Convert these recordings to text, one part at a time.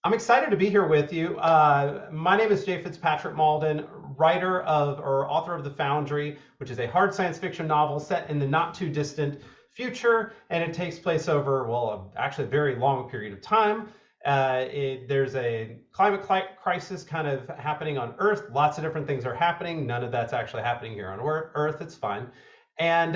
I'm excited to be here with you. My name is Jay Fitzpatrick Malden, writer of or author of The Foundry, which is a hard science fiction novel set in the not too distant future, and it takes place over, well, actually a very long period of time. There's a climate crisis kind of happening on Earth. Lots of different things are happening. None of that's actually happening here on Earth. It's fine. And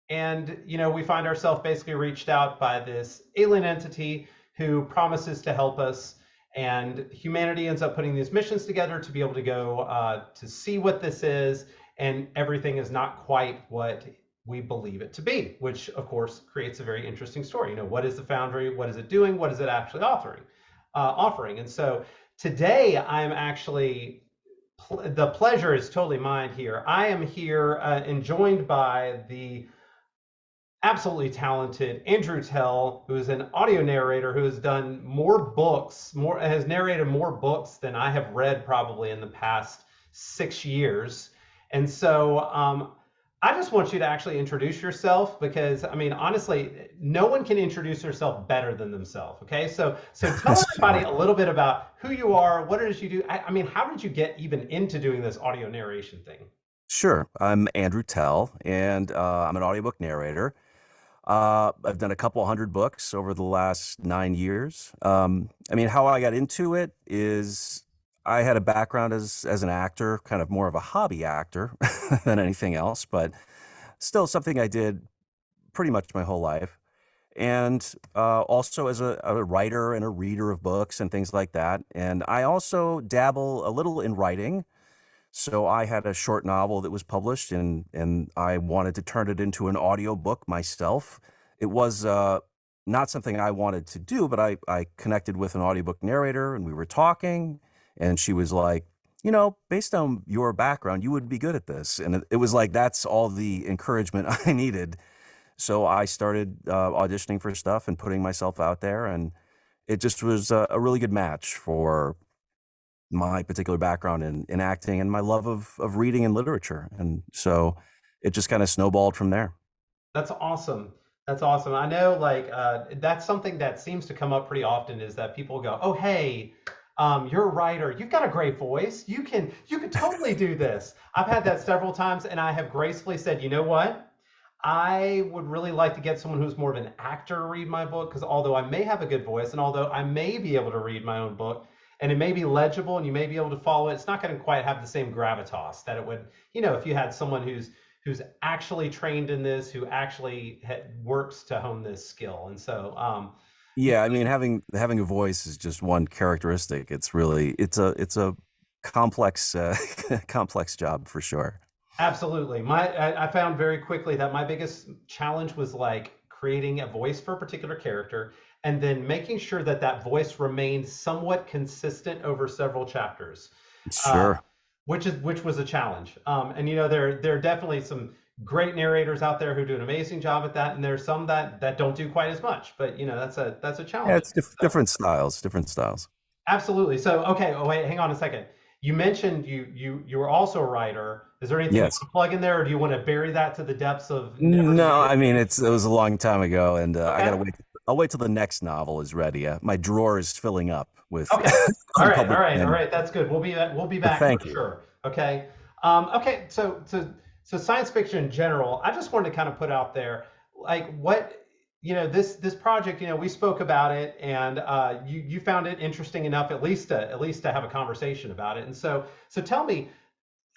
we find ourselves basically reached out by this alien entity who promises to help us. And humanity ends up putting these missions together to be able to go to see what this is. And everything is not quite what we believe it to be, which of course creates a very interesting story. What is the Foundry? What is it doing? What is it actually offering? And so today I'm actually the pleasure is totally mine here. I am here and joined by the absolutely talented Andrew Tell, who is an audio narrator who has done has narrated more books than I have read probably in the past 6 years. And so I just want you to actually introduce yourself because, I mean, honestly, no one can introduce yourself better than themselves. Okay, so tell everybody Sure. a little bit about who you are, what it is you do. I mean, how did you get even into doing this audio narration thing? Sure. I'm Andrew Tell, and I'm an audiobook narrator. I've done a couple hundred books over the last 9 years. I mean, how I got into it is I had a background as an actor, kind of more of a hobby actor than anything else, but still something I did pretty much my whole life. And also as a writer and a reader of books and things like that. And I also dabble a little in writing. So I had a short novel that was published and I wanted to turn it into an audio book myself. It was not something I wanted to do, but I connected with an audiobook narrator and we were talking and she was like, based on your background, you would be good at this. And it was like, that's all the encouragement I needed. So I started auditioning for stuff and putting myself out there. And it just was a really good match for my particular background in acting and my love of reading and literature. And so it just kind of snowballed from there. That's awesome. That's awesome. I know, like, that's something that seems to come up pretty often is that people go, "Oh, hey, you're a writer. You've got a great voice. You can totally do this." I've had that several times, and I have gracefully said, "You know what? I would really like to get someone who's more of an actor to read my book because although I may have a good voice and although I may be able to read my own book and it may be legible and you may be able to follow it, it's not going to quite have the same gravitas that it would, if you had someone who's actually trained in this, who actually works to hone this skill." And so, Yeah, I mean, having a voice is just one characteristic. It's a complex complex job for sure. absolutely. I found very quickly that my biggest challenge was like creating a voice for a particular character and then making sure that that voice remained somewhat consistent over several chapters, uh, Sure. which was a challenge. And there are definitely some great narrators out there who do an amazing job at that, and there's some that don't do quite as much. But that's a Yeah, challenge. it's So different styles. absolutely. So okay. Oh wait, hang on a second. You mentioned you were also a writer. Is there anything you Yes. want to plug in there, or do you want to bury that to the depths of never to No, be I mean again? it was a long time ago, and I gotta Okay. wait. I'll wait till the next novel is ready. My drawer is filling up with Okay. All right. All unpublished right. All right. manuscripts. That's good. We'll be But back thank for you. sure. Okay. Okay. So science fiction in general, I just wanted to kind of put out there, like what this project. We spoke about it, and you found it interesting enough, at least to have a conversation about it. And so tell me,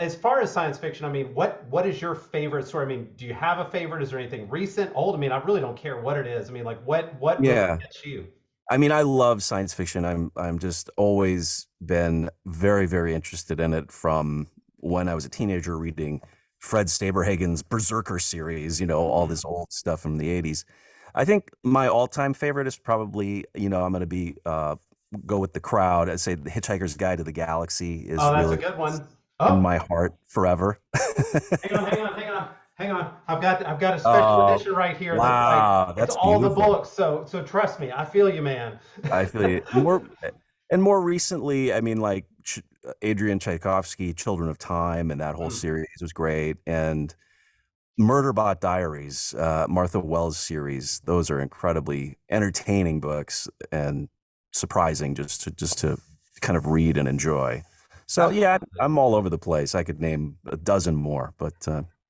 as far as science fiction, I mean, what is your favorite story? I mean, do you have a favorite? Is there anything recent, old? I mean, I really don't care what it is. I mean, like what really Yeah. gets you? I mean, I love science fiction. I'm just always been very, very interested in it from when I was a teenager reading Fred Saberhagen's Berserker series, all Mhm. this old stuff from the 80s. I think my all-time favorite is probably, I'm going to be go with the crowd. I'd say The Hitchhiker's Guide to the Galaxy Oh, is that's a really good one. in Oh, my heart forever. hang on. I've got a special Oh, edition right here that's like wow, it's that's all the beautiful. books. So trust me, I feel you, man. I feel you. More recently, I mean, like Adrian Tchaikovsky, Children of Time, and that whole Mm. series was great. And Murderbot Diaries, Martha Wells series, those are incredibly entertaining books and surprising just to kind of read and enjoy. So yeah, Absolutely. I'm all over the place. I could name a dozen more, but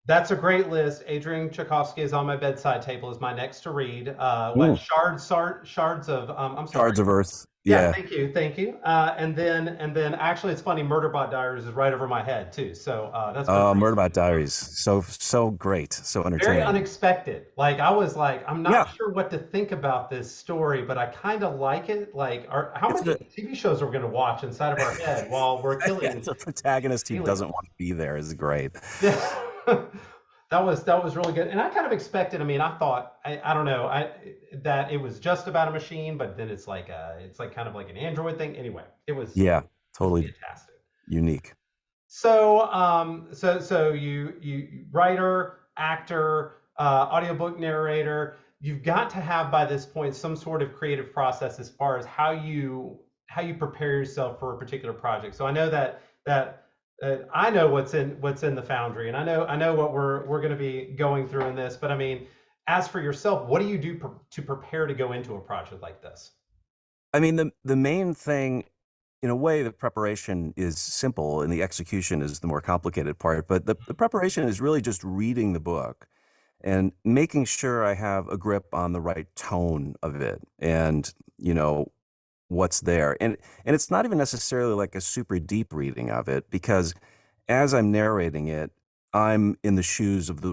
That's a great list. Adrian Tchaikovsky is on my bedside table. Is my next to read. What mm, shards of? I'm sorry. Shards of Earth. Yeah, Yeah. thank you. And then actually, it's funny. Murderbot Diaries is right over my head too. So that's been pretty Murderbot sweet as well. Diaries. So great. So Very entertaining. unexpected. Like I was like, I'm not Yeah. sure what to think about this story, but I kind of like it. Like, how It's many the TV shows are we going to watch inside of our head while we're yeah, killing the protagonist who doesn't aliens? want to be there is great. Yeah. That was really good, and I kind of expected. I mean, I thought I don't know that it was just about a machine, but then it's like kind of like an android thing. Anyway, Yeah, it was totally fantastic. unique. So you writer, actor, audiobook narrator, you've got to have by this point some sort of creative process as far as how you prepare yourself for a particular project. So I know that I know what's in the Foundry, and I know what we're going to be going through in this. But I mean, as for yourself, what do you do to prepare to go into a project like this? I mean, the main thing, in a way, the preparation is simple and the execution is the more complicated part. But the preparation is really just reading the book and making sure I have a grip on the right tone of it and, what's there. And it's not even necessarily like a super deep reading of it because as I'm narrating it, I'm in the shoes of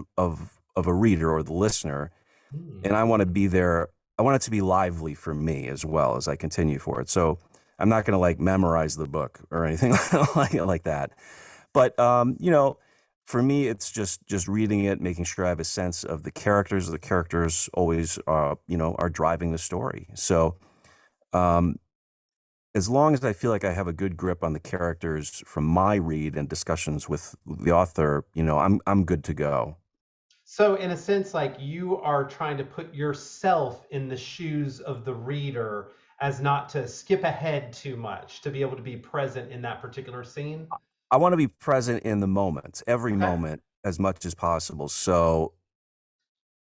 a reader or the listener, Hmm. and I want to be there. I want it to be lively for me as well as I continue for it. So I'm not going to like memorize the book or anything like that. But for me, it's just reading it, making sure I have a sense of the characters. The characters always, are driving the story. So um, as long as I feel like I have a good grip on the characters from my read and discussions with the author, I'm good to go. So, in a sense, like you are trying to put yourself in the shoes of the reader as not to skip ahead too much, to be able to be present in that particular scene. I want to be present in the moment, every Okay. moment as much as possible. So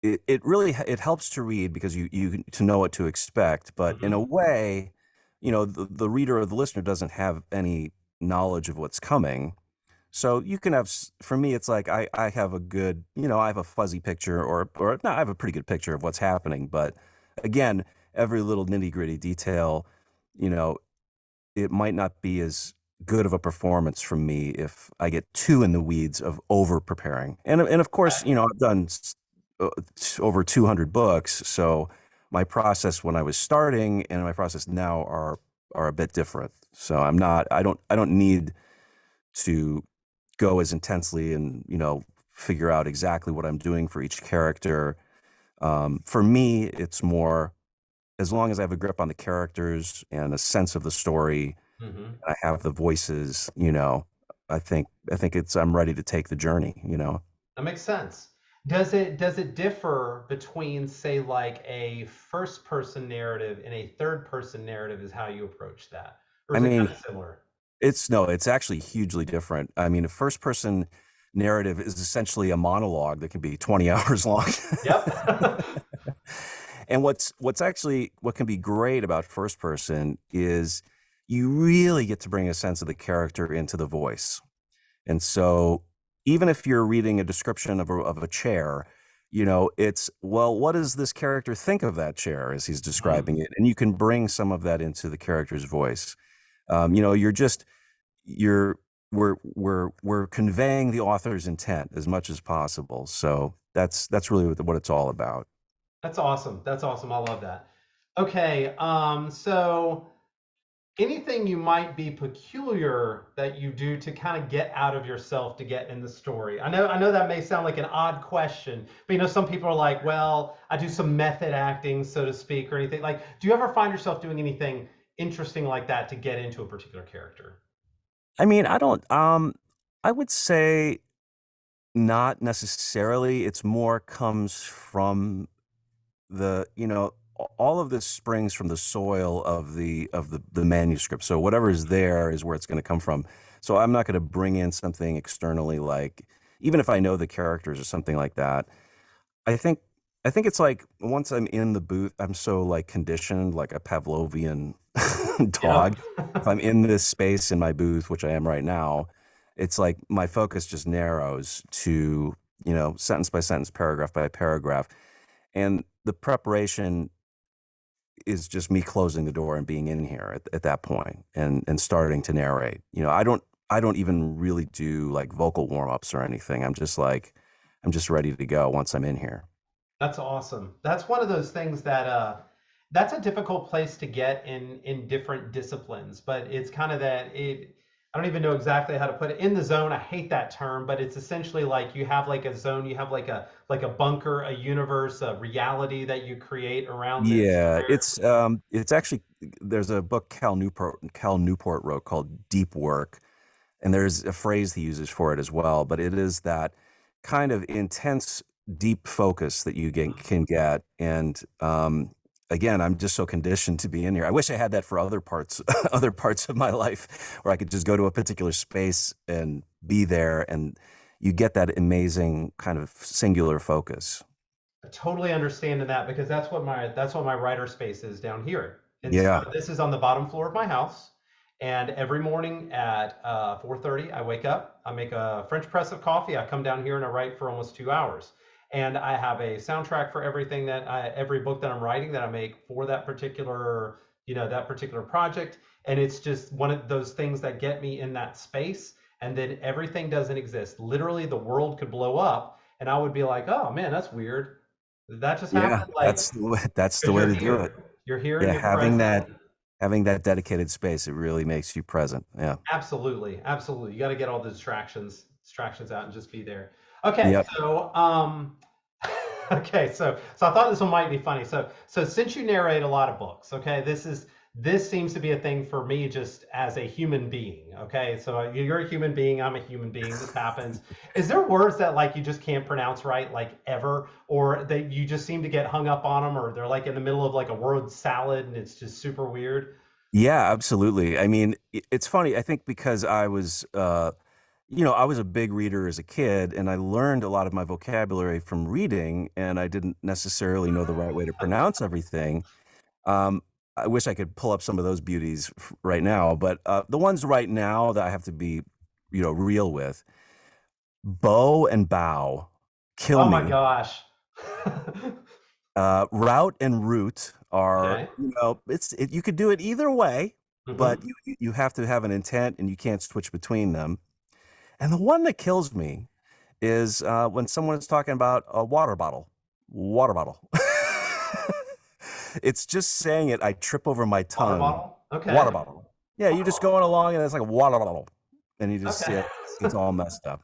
it really it helps to read because you to know what to expect, but in a Hmm. way, the reader or the listener doesn't have any knowledge of what's coming. So you can have, for me, it's like I have a good, I have a fuzzy picture or no, I have a pretty good picture of what's happening. But again, every little nitty gritty detail, you know, it might not be as good of a performance from me if I get too in the weeds of over preparing. And of course, I've done over 200 books, so my process when I was starting and my process now are a bit different. So I don't need to go as intensely and figure out exactly what I'm doing for each character. For me, it's more as long as I have a grip on the characters and a sense of the story, Hmm. and I have the voices. I think it's I'm ready to take the journey. That makes sense. Does it differ between, say, like a first person narrative and a third person narrative is how you approach that? Or I is it kind mean, of similar? it's no, it's actually hugely different. I mean, a first person narrative is essentially a monologue that can be 20 hours long. Yep. And what can be great about first person is you really get to bring a sense of the character into the voice. And so even if you're reading a description of a chair, it's, well, what does this character think of that chair as he's describing Mhm. it? And you can bring some of that into the character's voice. You're just you're we're conveying the author's intent as much as possible. So that's really what it's all about. That's awesome. That's awesome. I love that. Okay, so anything you might be peculiar that you do to kind of get out of yourself to get in the story? I know that may sound like an odd question, but some people are like, well, I do some method acting, so to speak, or anything. Like, do you ever find yourself doing anything interesting like that to get into a particular character? I mean, I don't I would say not necessarily. It's more comes from all of this springs from the soil of the manuscript. So whatever is there is where it's going to come from. So I'm not going to bring in something externally, like even if I know the characters or something like that. I think I think it's like once I'm in the booth, I'm so like conditioned, like a Pavlovian Yep. dog. If I'm in this space in my booth, which I am right now, it's like my focus just narrows to, sentence by sentence, paragraph by paragraph. And the preparation is just me closing the door and being in here at that point and starting to narrate. I don't even really do like vocal warm-ups or anything. I'm just ready to go once I'm in here. That's awesome. That's one of those things that that's a difficult place to get in different disciplines, but it's kind of that it I don't even know exactly how to put it. In the zone, I hate that term, but it's essentially like you have like a zone, you have like a bunker, a universe, a reality that you create around this Yeah, where it's actually there's a book Cal Newport wrote called Deep Work, and there's a phrase he uses for it as well, but it is that kind of intense deep focus that can get. And again, I'm just so conditioned to be in here. I wish I had that for other parts other parts of my life where I could just go to a particular space and be there, and you get that amazing kind of singular focus. I totally understand in that because that's what my writer space is down here. And so Yeah. this is on the bottom floor of my house. And every morning at 4:30, I wake up, I make a French press of coffee, I come down here and I write for almost 2 hours. And I have a soundtrack for every book that I'm writing that I make for that particular project. And it's just one of those things that get me in that space. And then everything doesn't exist. Literally, the world could blow up, and I would be like, "Oh man, that's weird. Did that just Yeah, happen?" Like, that's the because way you're to do here. it. You're here and Yeah, you're present. having that dedicated space, it really makes you present. Yeah. Absolutely, absolutely. You got to get all the distractions out and just be there. Okay, Yep. so okay, so I thought this one might be funny. So since you narrate a lot of books, okay, this seems to be a thing for me just as a human being. Okay, so you're a human being, I'm a human being. This happens. Is there words that like you just can't pronounce right, like ever, or that you just seem to get hung up on them, or they're like in the middle of like a word salad and it's just super weird? Yeah, absolutely. I mean, it's funny. I think because I was a big reader as a kid, and I learned a lot of my vocabulary from reading, and I didn't necessarily know the right way to pronounce everything. Um, I wish I could pull up some of those beauties right now, but the ones right now that I have to be, real with, bow and bow, kill Oh my me. gosh. Route and route are, Okay. you could do it either way, but Hmm. you have to have an intent and you can't switch between them. And the one that kills me is when someone is talking about a water bottle. Water bottle. It's just saying it, I trip over my Water tongue. bottle? Okay. Water bottle. Yeah, you're just going along and it's like a water bottle. And you just see Okay. it, it's all messed up.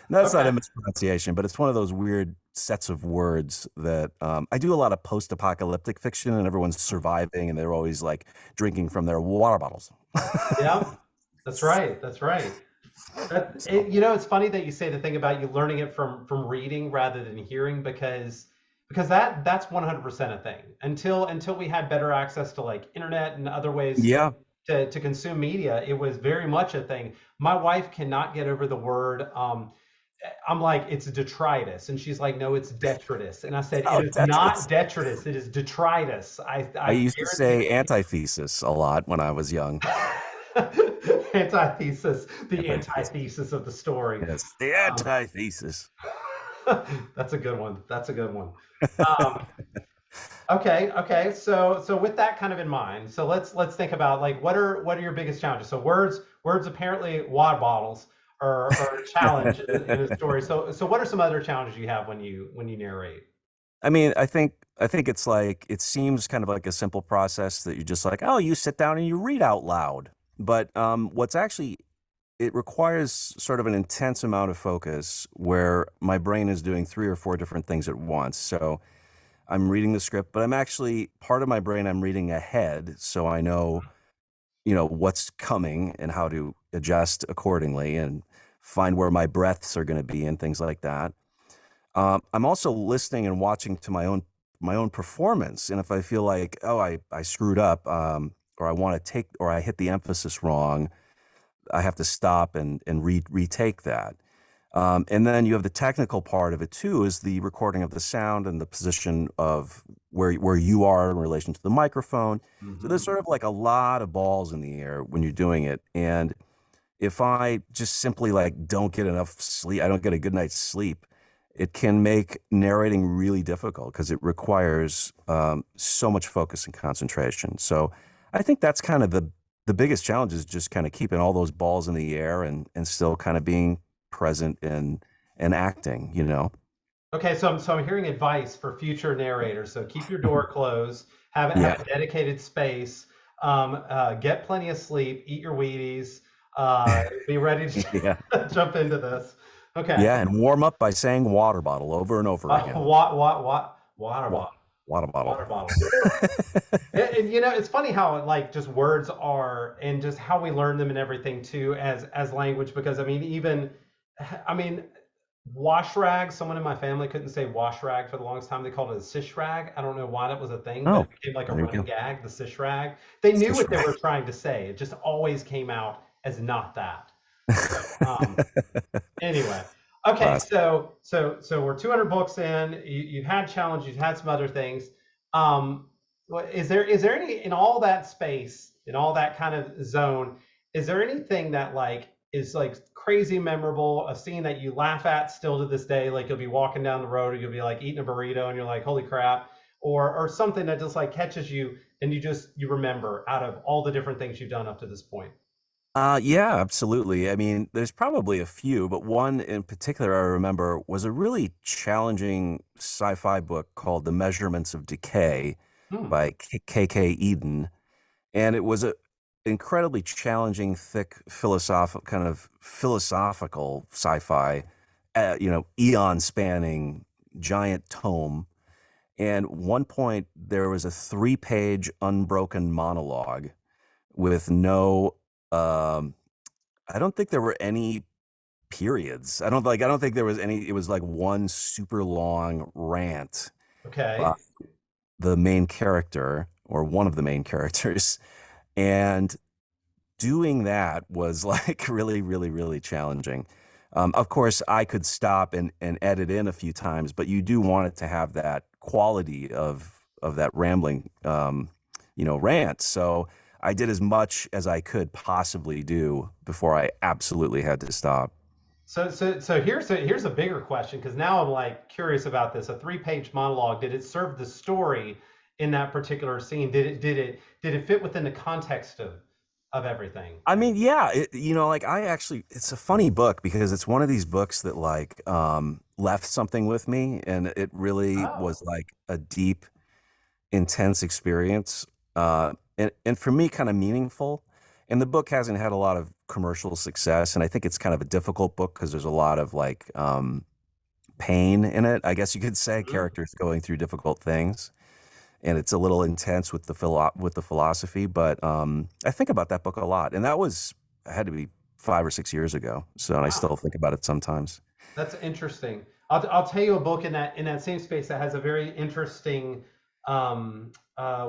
No, that's not Okay. a mispronunciation, but it's one of those weird sets of words that I do a lot of post-apocalyptic fiction, and everyone's surviving, and they're always like drinking from their water bottles. Yeah, that's right. That's right. So, It's funny that you say the thing about you learning it from reading rather than hearing because that's 100% a thing. Until we had better access to like internet and other ways yeah. to consume media, it was very much a thing. My wife cannot get over the word. I'm like, it's detritus, and she's like, no, it's detritus, and I said, it Oh, is not Tetris. detritus, it is detritus. I I used to guarantee say antithesis a lot when I was young. antithesis, the Antithesis. antithesis of the story. Yes, the Um, antithesis. that's a good one. That's a good one. Um, okay, okay. So with that kind of in mind, so let's think about like what are your biggest challenges? So words apparently water bottles are a challenge in a story. So what are some other challenges you have when you narrate? I mean, I think it's like it seems kind of like a simple process that you just like, oh, you sit down and you read out loud. But what's actually it requires sort of an intense amount of focus where my brain is doing three or four different things at once. So I'm reading the script, but I'm actually part of my brain I'm reading ahead, so I know, what's coming and how to adjust accordingly and find where my breaths are going to be and things like that. I'm also listening and watching to my own performance, and if I feel like, oh, I screwed up, or I want to take, or I hit the emphasis wrong, I have to stop and retake that. And then you have the technical part of it too, is the recording of the sound and the position of where you are in relation to the microphone. So there's Hmm. sort of like a lot of balls in the air when you're doing it. And if I just simply like don't get enough sleep, I don't get a good night's sleep, it can make narrating really difficult because it requires so much focus and concentration. So I think that's kind of the biggest challenge is just kind of keeping all those balls in the air and still kind of being present and acting, you know? Okay, so I'm hearing advice for future narrators. So keep your door closed, have Yeah. a dedicated space, get plenty of sleep, eat your Wheaties, be ready Yeah. to jump into this. Okay, Yeah. And warm up by saying water bottle over and over again. water Wa- bottle, Water bottle. water bottle. And, you know, it's funny how like just words are and just how we learn them and everything too as language. Because I mean, even I mean, wash rag. Someone in my family couldn't say wash rag for the longest time. They called it a sish rag. I don't know why that was a thing, but it Oh, became like a there you running go. gag. The sish rag. They knew Fish what they fry. were trying to say. It just always came out as not that. So, anyway, okay, Classic. so we're 200 books in. You've had challenge, you've had some other things. Is there any in all that space, in all that kind of zone? Is there anything that like is like crazy memorable, a scene that you laugh at still to this day? Like you'll be walking down the road, or you'll be like eating a burrito, and you're like, "Holy crap!" Or something that just like catches you, and you remember out of all the different things you've done up to this point. Yeah, absolutely. I mean, there's probably a few, but one in particular I remember was a really challenging sci-fi book called The Measurements of Decay Hmm. by K.K. Eden. And it was a incredibly challenging, thick, philosophical sci-fi, eon spanning giant tome. And one point there was a 3-page unbroken monologue with no um I don't think there were any periods. I don't think there was any. It was like one super long rant by Okay. the main character or one of the main characters. And doing that was like really, really, really challenging. Of course, I could stop and edit in a few times, but you do want it to have that quality of that rambling, rant. So I did as much as I could possibly do before I absolutely had to stop. So here's a bigger question because now I'm like curious about this. A three-page monologue, did it serve the story in that particular scene? Did it fit within the context of everything? I mean, yeah, like I actually, it's a funny book because it's one of these books that like left something with me, and it really was Oh. like a deep, intense experience, and for me, kind of meaningful. And the book hasn't had a lot of commercial success, and I think it's kind of a difficult book because there's a lot of like pain in it. I guess you could say Mhm. characters going through difficult things, and it's a little intense with with the philosophy. But I think about that book a lot, and that was had to be 5 or 6 years ago. So, and I Wow. still think about it sometimes. That's interesting. I'll tell you a book in that same space that has a very interesting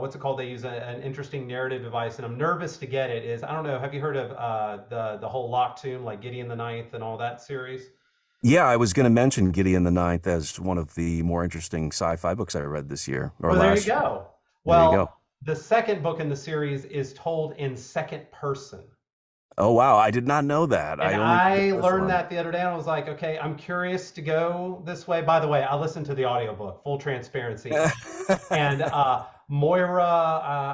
what's it called? They use an interesting narrative device, and I'm nervous to get it. Is I don't know. Have you heard of the whole Lock Tomb, like Gideon the Ninth and all that series? Yeah, I was going to mention Gideon the Ninth as one of the more interesting sci-fi books I read this year or Well, there you last year. go. There you go. Well, the second book in the series is told in second person. Oh wow, I did not know that. And I only read the I first learned one. that the other day, and I was like, okay, I'm curious to go this way. By the way, I listened to the audiobook, full transparency. And Moira,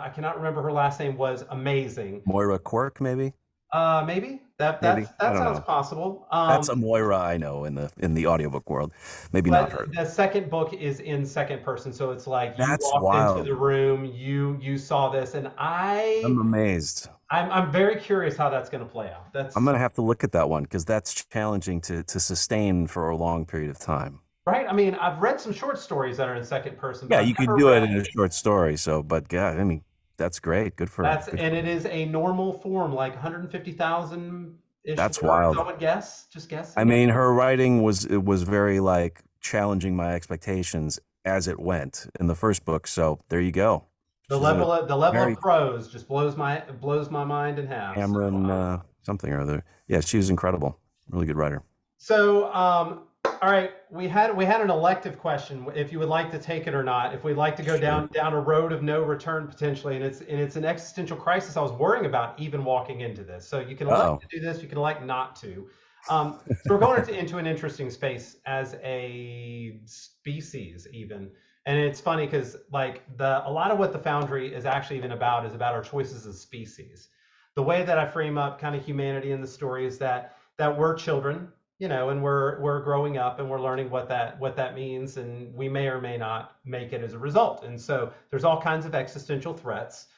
I cannot remember her last name, was amazing. Moira Quirk, maybe, Maybe that maybe that's I that don't sounds know. possible. That's a Moira I know in the audiobook world. Maybe not But her. the second book is in second person, so it's like you That's walked into wild. the room, you saw this, and I'm amazed. I'm very curious how that's going to play out. I'm That's gonna have to look at that one because that's challenging to sustain for a long period of time. right. I mean, I've read some short stories that are in second person, but Yeah, I've you could never do it read. in a short story. So, but God, I mean, that's great. Good And for it is a normal form, like 150,000 ish that's words, I wild. would guess. Just I guessing. mean, her writing was very like challenging my expectations as it went in the first book. So there you go. The She's in a level of very prose just blows my mind in half. So Cameron something or other. Yeah, she was incredible. Really good writer. So, all right, we had an elective question. If you would like to take it or not, if we'd like to go Sure. down a road of no return potentially, and it's an existential crisis I was worrying about even walking into this. So you can elect Uh-oh. to do this, you can elect not to. So we're going into an interesting space as a species, even. And it's funny because like a lot of what the Foundry is actually even about is about our choices as species. The way that I frame up kind of humanity in the story is that we're children, and we're growing up and we're learning what that means, and we may or may not make it as a result. And so there's all kinds of existential threats,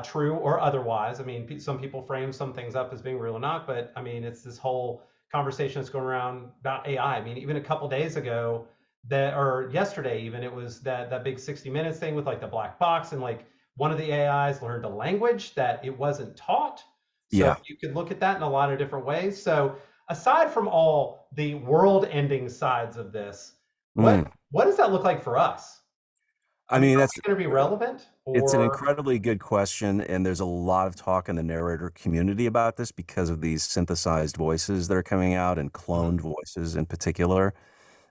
true or otherwise. I mean, some people frame some things up as being real or not, but I mean, it's this whole conversation that's going around about AI. I mean, even a couple days ago, that or yesterday even, it was that big 60 minutes thing with like the black box, and like one of the AIs learned a language that it wasn't taught. So Yeah. you could look at that in a lot of different ways. So aside from all the world-ending sides of this, what Mm. what does that look like for us? I I mean, mean, are that's we going to be relevant it's an or? incredibly good question, and there's a lot of talk in the narrator community about this because of these synthesized voices that are coming out and Mhm. cloned voices in particular.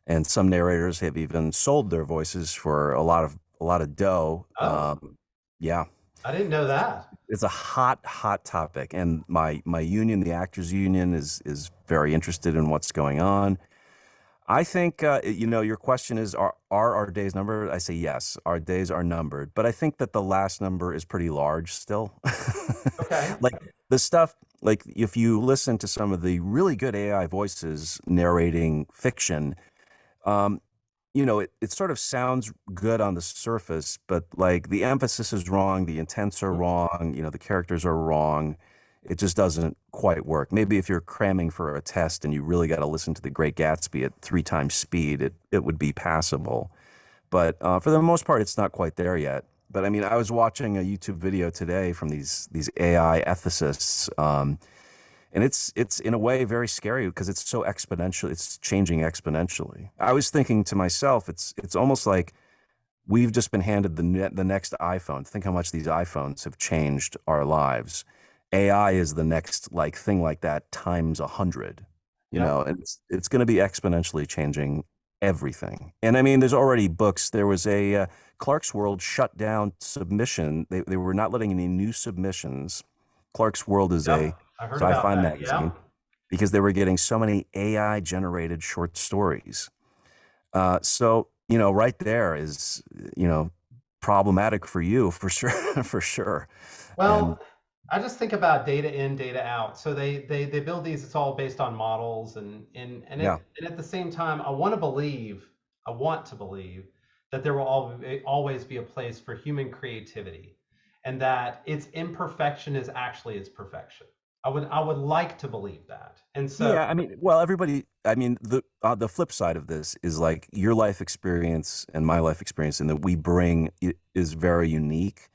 And some narrators have even sold their voices for a lot of dough. Oh, Yeah, I didn't know that. it's a hot topic, and my union, the actors union, is very interested in what's going on. I think your question is, are our days numbered? I say yes, our days are numbered, but I think that the last number is pretty large still. Okay. Like the stuff, like if you listen to some of the really good AI voices narrating fiction, um, it sort of sounds good on the surface, but like the emphasis is wrong, the intents are Mhm. wrong, the characters are wrong. It just doesn't quite work. Maybe if you're cramming for a test and you really got to listen to The Great Gatsby at 3 times speed, it would be passable. But for the most part, it's not quite there yet. But I mean, I was watching a YouTube video today from these AI ethicists, and it's in a way very scary because it's so exponential. It's changing exponentially. I was thinking to myself, it's almost like we've just been handed the next iPhone. Think how much these iPhones have changed our lives. AI is the next like thing like that times 100. Yep. And it's going to be exponentially changing everything. And I mean, there's already books. There was a Clark's World shut down submission. They were not letting any new submissions. Clark's World is a Yep. I heard about sci-fi that. Yeah. magazine because they were getting so many AI generated short stories. So, right there is, problematic for you for sure, for sure. And Well, I just think about data in, data out. So they build these. It's all based on models, yeah, and at the same time, I want to believe that there will always be a place for human creativity, and that its imperfection is actually its perfection. I would like to believe that, and so yeah. I mean, well, everybody. I mean, the flip side of this is like your life experience and my life experience, and that we bring is very unique,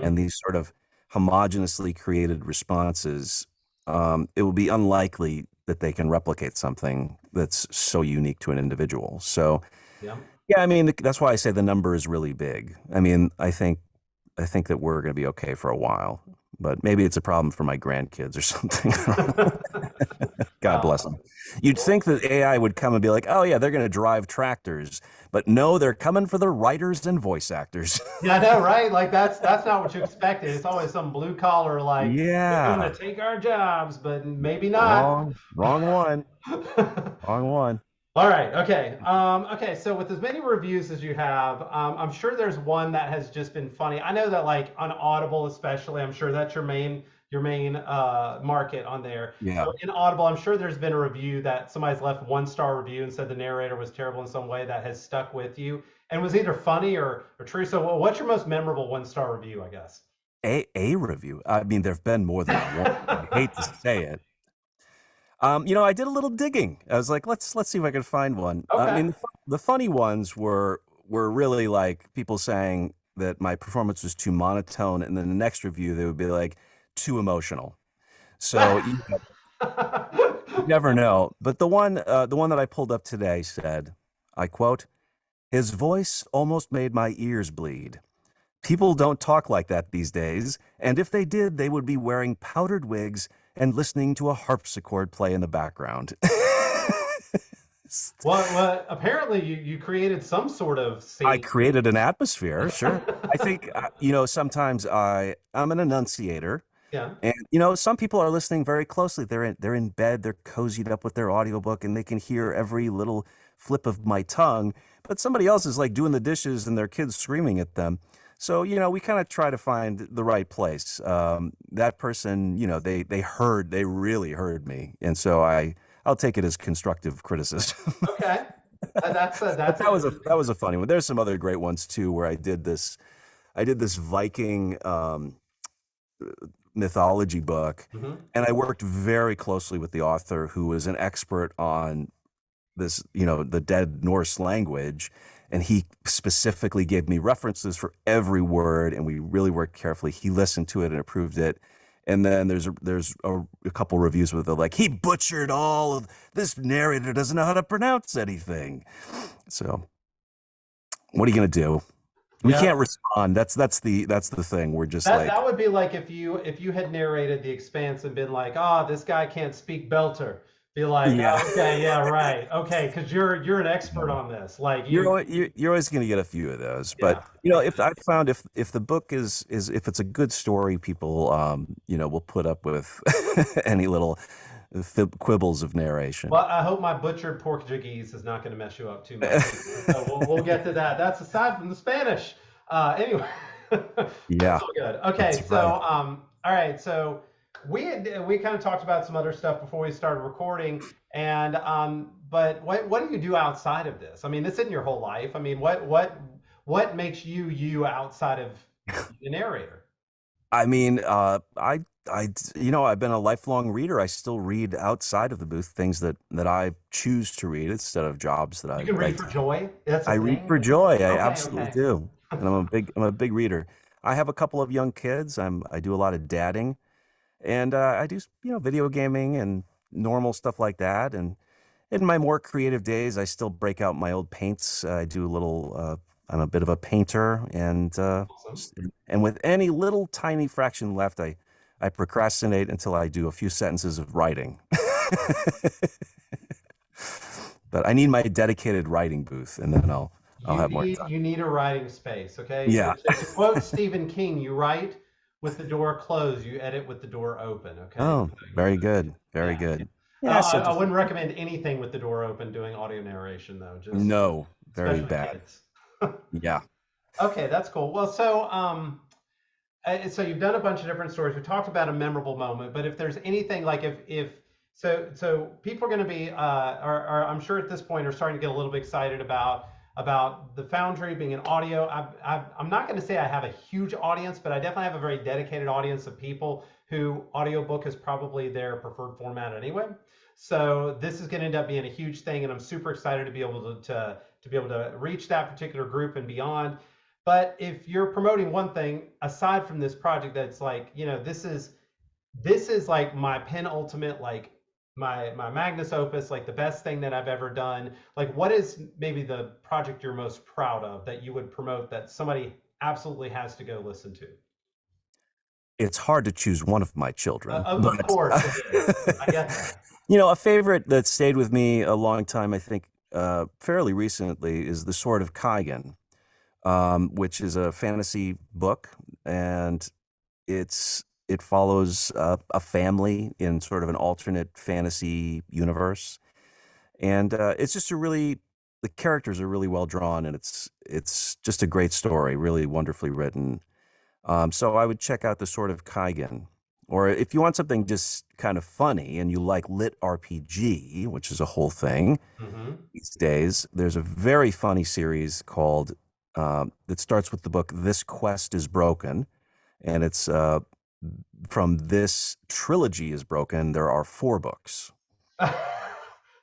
and mhm, these sort of homogeneously created responses. It will be unlikely that they can replicate something that's so unique to an individual. So, yeah. yeah, I mean, that's why I say the number is really big. I mean, I think that we're going to be okay for a while, but maybe it's a problem for my grandkids or something. God Well, bless them. You'd think that AI would come and be like, "Oh yeah, they're going to drive tractors," but no, they're coming for the writers and voice actors. yeah, I know, right? Like that's not what you expected. It's always some blue collar like they're gonna Yeah, take our jobs, but maybe not. wrong one, wrong one. All right. Okay. Okay. So with as many reviews as you have, I'm sure there's one that has just been funny. I know that like on Audible, especially, I'm sure that's your main market on there. Yeah. So in Audible, I'm sure there's been a review that somebody's left 1 star review and said the narrator was terrible in some way that has stuck with you and was either funny or true. So what's your most memorable 1 star review, I guess? A review. I mean, there've been more than one. I hate to say it. I did a little digging. I was like, let's see if I can find one. I Okay. mean, the funny ones were really like people saying that my performance was too monotone, and then the next review they would be like too emotional. So you never know. But the one that I pulled up today said, I quote, "His voice almost made my ears bleed. People don't talk like that these days, and if they did, they would be wearing powdered wigs and listening to a harpsichord play in the background." What apparently you created some sort of I scene. created an atmosphere, sure. I think, sometimes I'm an enunciator, Yeah. and some people are listening very closely. They're in bed, they're cozied up with their audiobook, and they can hear every little flip of my tongue. But somebody else is like doing the dishes and their kids screaming at them. So, we kind of try to find the right place. That person, they really heard me, and so I'll take it as constructive criticism. Okay. That's a But that's that a was a funny one. There's some other great ones too, where I did this Viking mythology book, Mhm. and I worked very closely with the author, who was an expert on this, the dead Norse language, and he specifically gave me references for every word, and we really worked carefully. He listened to it and approved it. And then there's a couple reviews with it like, he butchered all of this, narrator doesn't know how to pronounce anything. So what are you gonna do? We Yeah. can't respond. That's the thing. We're just That like, would be like if you had narrated The Expanse and been like, "Ah, this guy can't speak Belter." Be like, yeah. "Oh, okay, yeah, right, okay," because you're an expert on this. Like You're you, always, you're always going to get a few of those, but yeah. if I found, if the book is if it's a good story, people will put up with any little quibbles of narration. Well, I hope my butchered Portuguese is not going to mess you up too much. So we'll get to that. That's aside from the Spanish. Anyway, that's Yeah, all good. Okay, that's so right. all right, so we kind of talked about some other stuff before we started recording, and but what do you do outside of this? I mean, this isn't your whole life. I mean, what makes you outside of the narrator? I mean, I've been a lifelong reader. I still read outside of the booth, things that I choose to read instead of jobs that You I can I read for joy. That's a I read thing. for joy. I Okay, absolutely okay. do. And I'm a big reader. I have a couple of young kids. I do a lot of dadding, and I do video gaming and normal stuff like that. And in my more creative days, I still break out my old paints. I do a little. I'm a bit of a painter, Awesome. and with any little tiny fraction left, I procrastinate until I do a few sentences of writing. But I need my dedicated writing booth, and then I'll You have more need time. you need a writing space, okay? Yeah. To quote Stephen King, you write with the door closed, you edit with the door open, okay? Oh, very good. Very Yeah. good. Uh, Yeah. I, So I just wouldn't recommend anything with the door open doing audio narration though, just no, very especially bad. kids. Yeah. Okay, that's cool. Well, so you've done a bunch of different stories. We talked about a memorable moment, but if there's anything like if so people are going to be are I'm sure at this point are starting to get a little bit excited about the Foundry being an audio. I'm not going to say I have a huge audience, but I definitely have a very dedicated audience of people who audiobook is probably their preferred format anyway. So this is going to end up being a huge thing, and I'm super excited to be able to be able to reach that particular group and beyond. But if you're promoting one thing aside from this project, that's like, this is like my penultimate, like my magnus opus, like the best thing that I've ever done. Like, what is maybe the project you're most proud of that you would promote that somebody absolutely has to go listen to? It's hard to choose one of my children, Of but course it is. I get that. a favorite that stayed with me a long time, I think, fairly recently, is The Sword of Kaigen, which is a fantasy book, and it follows a family in sort of an alternate fantasy universe, and it's just the characters are really well drawn, and it's just a great story, really wonderfully written. So I would check out The Sword of Kaigen. Or if you want something just kind of funny and you like lit RPG, which is a whole thing Hmm. these days, there's a very funny series called that starts with the book "This Quest is Broken," and it's from this trilogy is broken. There are four books,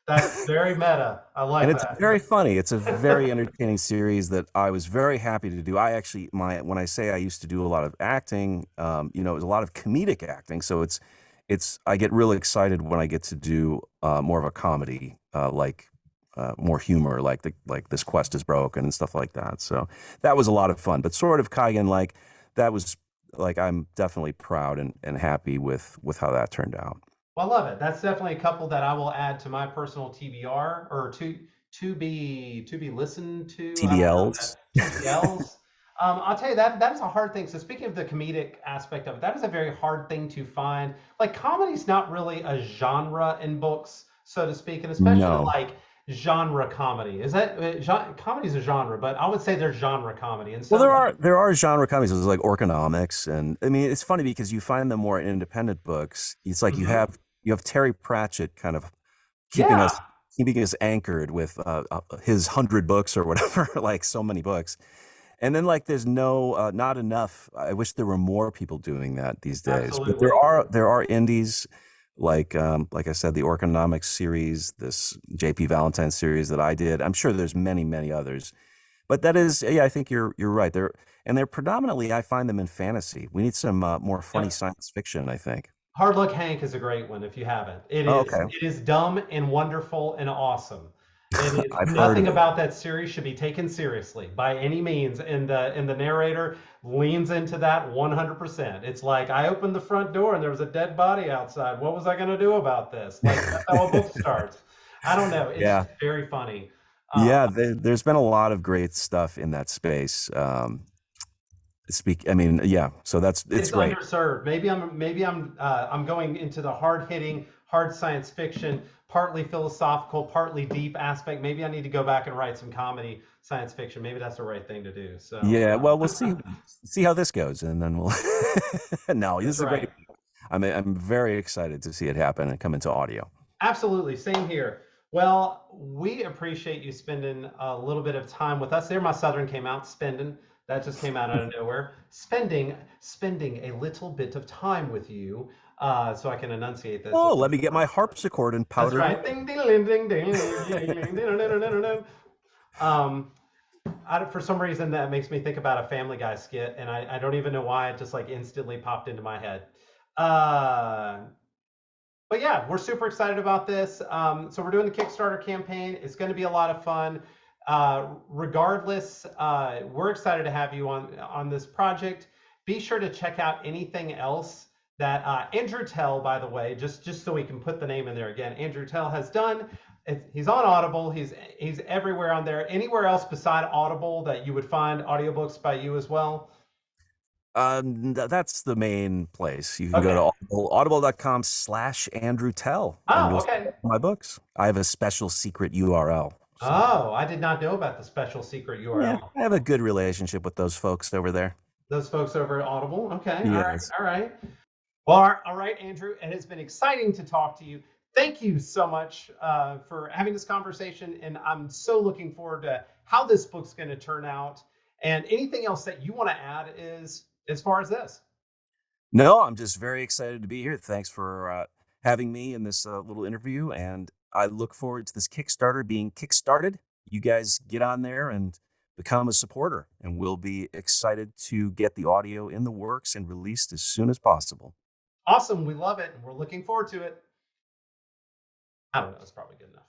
That's very meta. I and like it's that. very funny. It's a very entertaining series that I was very happy to do. I actually, when I say I used to do a lot of acting, it was a lot of comedic acting. So it's I get really excited when I get to do more of a comedy, like more humor, like This Quest is Broken and stuff like that. So that was a lot of fun. But sort of Kaigen, like that was like I'm definitely proud and happy with how that turned out. Well, I love it. That's definitely a couple that I will add to my personal TBR or to be listened to. I don't know TBLs. that TBLs. I'll tell you that is a hard thing. So speaking of the comedic aspect of it, that is a very hard thing to find. Like comedy's not really a genre in books, so to speak, and especially No. like genre comedy. Is that comedy is a genre, but I would say there's genre comedy, and Well, so there are genre comedies there's like Orconomics, and I mean it's funny because you find them more in independent books. It's like mhm. you have Terry Pratchett kind of keeping Yeah, us keeping us anchored with his 100 books or whatever, like so many books. And then like there's no not enough. I wish there were more people doing that these days. But absolutely. there are indies like I said, the Orconomics series, this JP Valentine series that I did. I'm sure there's many others. But that is, yeah, I think you're right. They're predominantly I find them in fantasy. We need some more funny Yep. science fiction, I think. Hard Luck Hank is a great one if you haven't. It Oh, is okay. it is dumb and wonderful and awesome. It is I've heard nothing of it. about that series should be taken seriously by any means, and the narrator leans into that 100%. It's like I opened the front door and there was a dead body outside. What was I going to do about this? Like that's how a book starts. I don't know. It's Yeah. just very funny. Um, Yeah, there's been a lot of great stuff in that space. I mean, yeah, so it's it's great. underserved. I'm going into the hard hitting, hard science fiction, partly philosophical, partly deep aspect. Maybe I need to go back and write some comedy science fiction. Maybe that's the right thing to do. So Yeah, well, we'll see how this goes, and then we'll. No, this that's is a great. right. I'm very excited to see it happen and come into audio. Absolutely. Same here. Well, we appreciate you spending a little bit of time with us. There, my Southern came out, spending. That just came out of nowhere. Spending a little bit of time with you, so I can enunciate this a Oh, little let me bit get my more. harpsichord and That's powdered right. wig. Ding, ding, ding, ding, ding, ding, ding, ding, ding, ding, ding, ding. Um, for some reason, that makes me think about a Family Guy skit, and I don't even know why it just like instantly popped into my head. Uh, but yeah, we're super excited about this. So we're doing the Kickstarter campaign. It's going to be a lot of fun. Regardless, we're excited to have you on this project. Be sure to check out anything else that Andrew Tell, by the way, just so we can put the name in there again. Andrew Tell has done. He's on Audible. He's everywhere on there. Anywhere else beside Audible that you would find audiobooks by you as well? That's the main place. You can go to Okay. audible.com/Andrew Tell, and Oh, you'll see okay. my books. I have a special secret URL. So Oh, I did not know about the special secret yeah, URL. I have a good relationship with those folks over there. Those folks over at Audible. Okay. All right. Yes. All right. Well, all right, Andrew. It has been exciting to talk to you. Thank you so much for having this conversation. And I'm so looking forward to how this book's going to turn out. And anything else that you want to add is as far as this. No, I'm just very excited to be here. Thanks for having me in this little interview, and I look forward to this Kickstarter being kickstarted. You guys get on there and become a supporter, and we'll be excited to get the audio in the works and released as soon as possible. Awesome. We love it. And we're looking forward to it. I don't know. It's probably good enough.